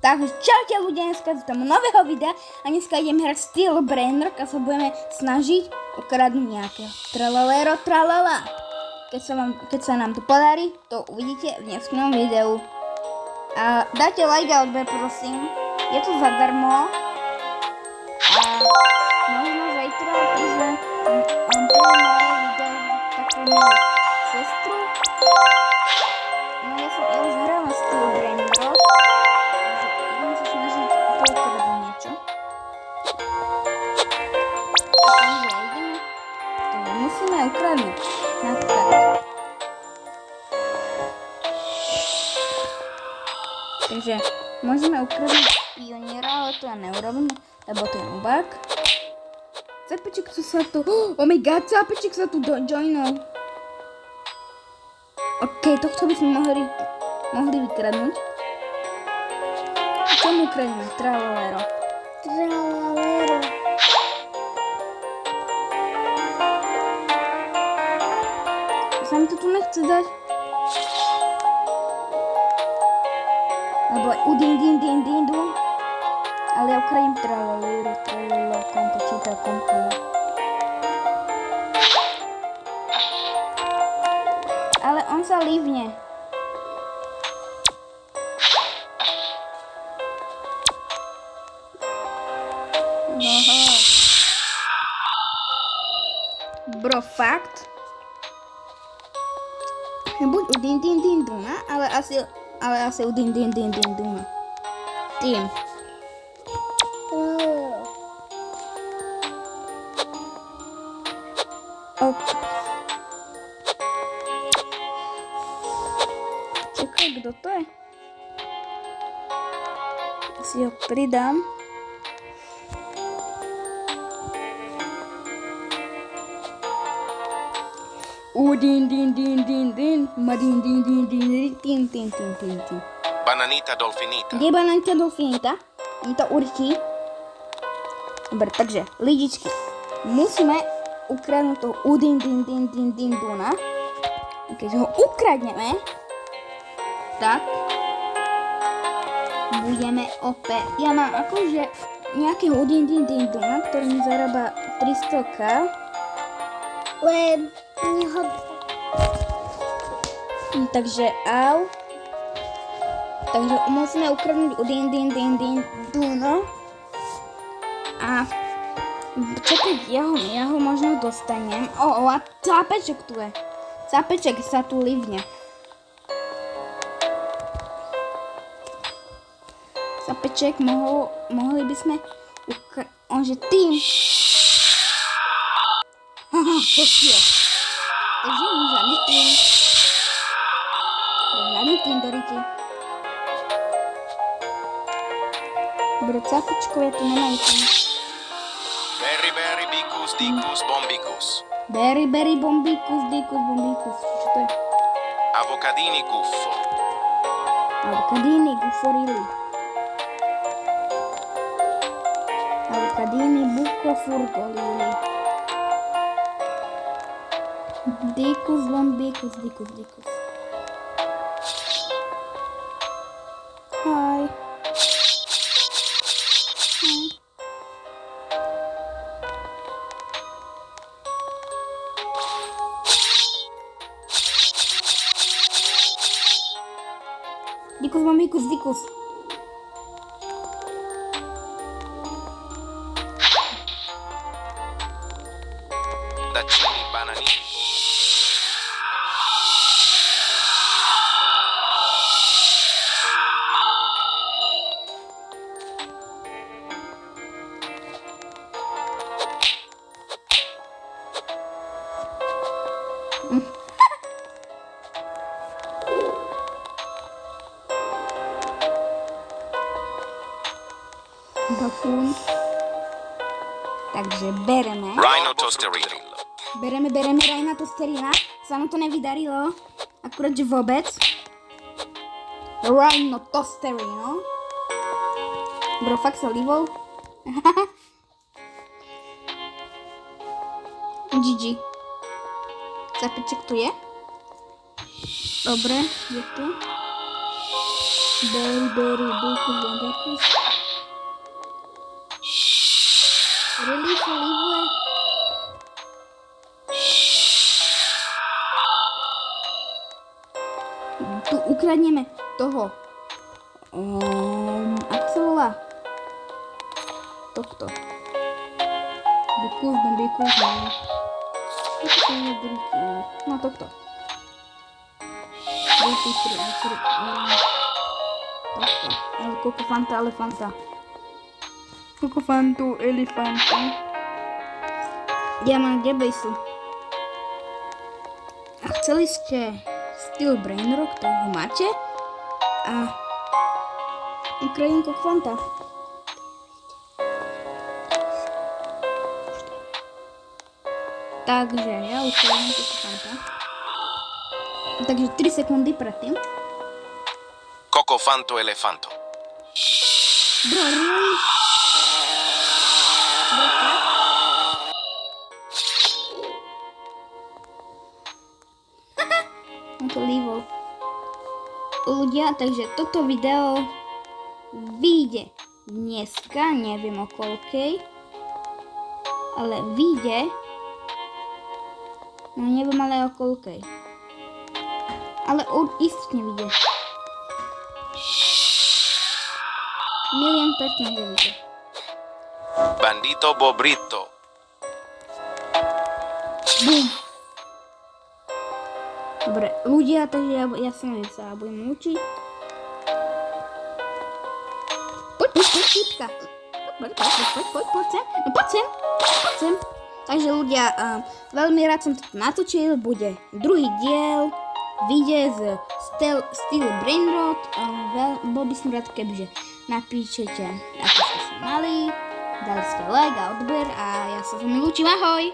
Takže čaute ľudia, dneska tam nového videa a dneska idem hrať Steel Brainrock a sa budeme snažiť ukradnúť nejaké tralalero tralala. Keď sa nám to podarí, to uvidíte v dnešnom videu. A dajte like a odber, prosím. Je to zadarmo. A možno zajtra prídem moje video takú moju sestru. No ja už hrávam Steel Brainrock. Musíme ukradnúť napríklad. Takže môžeme ukradnúť pioniera, ale to ja neurobím, lebo to je nubák. Capeček sa tu... Oh my god, Capeček sa tu joinol. OK, tohto by sme mohli vykradnúť. Čo mu ukradneme? Tralalero. Tralalero. Sa mi to tu nechce dať. Lebo udin. Ale ja ukradím tralalero, tralala, kom počíta, kompila. Ale on sa lívne. Aha. Bro, fakt? Buď u din duna, ale asi u din duna. Tým. Ok. Čakaj, kto to je? Si ho pridám. Din. Madin din. Bananita dolfinita. Kde je bananita dolfinita? Mi to určí. Dobre, takže, lidičky. Musíme ukradnúť toho udin duna. Keď ho ukradneme, tak budeme opäť. Ja mám akože nejakého udin duna, ktorý mi zarába 300k. Len takže au. Takže musíme ukradnúť udin duna. A čakaj, ja ho možno dostanem. A Capeček tu je. Capeček sa tu livne. Capeček, mohli by sme onže tým. Haha, pokiaľ. Takže žádný tým. Žádný tým, Doriti. Dobre, Capečkovia tu nemajú tým. Berry, bikus, dikus, bombikus. Berry, bombikus, dikus. Čo to je? Avocadini guffo. Avocadini gufforili. Avocadini bucofurgolili. Dikus, bombikus. Hi. Dikus, bombikus. Daccini bananini. Bakun. Takže bereme. Rhino toasterino. Bereme Rhino toasterina. Sa mu to nevydarilo. Akurát, že vôbec. Rhino toasterino. Bro, fakt sa livol. GG. Capeček tu je. Dobre, je tu. Berry, bikus, Really sa livuje? Tu ukradneme toho. Ako sa volá? Tohto. Bikus, ne. No tohto. Tohto. Elefanta. Kokofantu, elefanta. Ja mám kde sú. A chceli ste Steel Brain Rock, tak ho máte. A Ukrajin Kokofanta. Takže ja Ukrajin Kokofanta. Takže 3 sekundy predtým. Cocofanto elefanto. Bro, really? Bro, fakt? On to líbol. Ľudia, takže toto video vyjde dneska, neviem o koľkej, ale vyjde, no neviem ale o koľkej, ale istotne vyjde. 1,000,000% vyjde. Bandito Bobrito. Bum. Dobre, ľudia, takže ja sa neviem, sa budem učiť. Poď, Pipka. Poď sem. Takže ľudia, veľmi rád som to natočil, bude druhý diel, vyjde z Steel Brain Rock. Bol by som rád, kebyže napíšete, ako ste sa mali, dali ste like a odber a ja sa s vami lúčim, ahoj!